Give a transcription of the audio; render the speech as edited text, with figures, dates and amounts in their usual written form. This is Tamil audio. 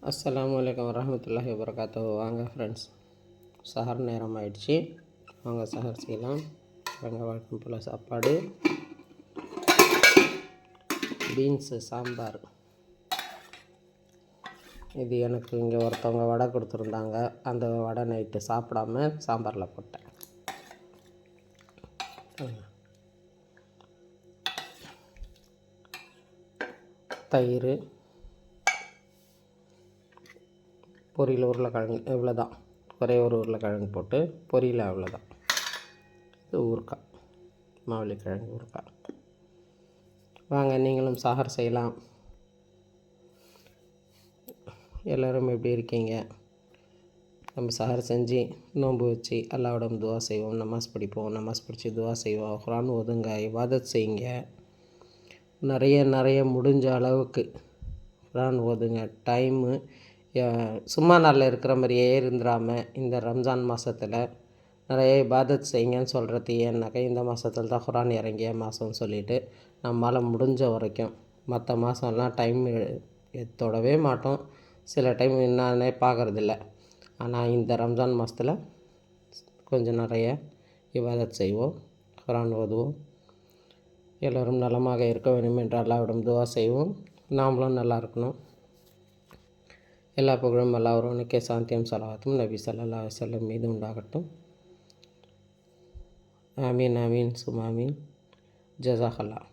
அஸ்ஸலாமு அலைக்கும் வரஹ்மத்துல்லாஹி வபரகாத்துஹு. வாங்க ஃப்ரெண்ட்ஸ், சஹர் நேரம் ஆயிடுச்சு. வாங்க சஹர் செய்யலாம். வழக்கம் போல் சாப்பாடு, பீன்ஸு சாம்பார். இது எனக்கு இங்கே ஒருத்தவங்க வடை கொடுத்துருந்தாங்க. அந்த வடை நைட்டு சாப்பிடாம சாம்பாரில் போட்டேன். தயிர், பொரியல், உருளைக்கிழங்கு, இவ்வளோதான். ஒரே ஒரு உருளைக்கிழங்கு போட்டு பொரியல், அவ்வளோதான். இது ஊறுக்காய், மாவள்ளிக்கிழங்கு ஊறுக்காய். வாங்க நீங்களும் சஹர் செய்யலாம். எல்லோரும் எப்படி இருக்கீங்க? நம்ம சஹர் செஞ்சு நோன்பு வச்சு அல்லாஹ்விடம் துவா செய்வோம், நமாஸ் படிப்போம், நமாஸ் படித்து துவா செய்வோம், குர்ஆன் ஓதுங்க, இபாதத் செய்யுங்க. நிறைய முடிஞ்ச அளவுக்கு குர்ஆன் ஓதுங்க. டைமு சும்மா நாளில் இருக்கிற மாதிரியே இருந்துடாமல் இந்த ரம்ஜான் மாதத்தில் நிறைய இபாதத் செய்யுங்கன்னு சொல்கிறது ஏன்னாக்கா, இந்த மாதத்தில் தான் குர்ஆன் இறங்கிய மாதம்னு சொல்லிவிட்டு நம்மளால் முடிஞ்ச வரைக்கும், மற்ற மாதம்லாம் டைம் தொடவே மாட்டோம். சில டைம் என்னன்னே பார்க்குறதில்ல. ஆனால் இந்த ரம்ஜான் மாதத்தில் கொஞ்சம் நிறைய இபாதத் செய்வோம், குர்ஆன் ஓதுவோம். எல்லோரும் நலமாக இருக்க வேண்டும் என்று அல்லாஹ்விடம் துவா செய்வோம். நாமளும் நல்லா இருக்கணும். எல்லா புகழும் அல்லாஹ் ஒருவனுக்கே. சாந்தியும் ஸலவாத்தும் நபி ஸல்லல்லாஹு அலைஹி வஸல்லம் மீது உண்டாகட்டும். ஆமீன் ஆமீன் சுமாமீன். ஜஸாக்கல்லாஹ்.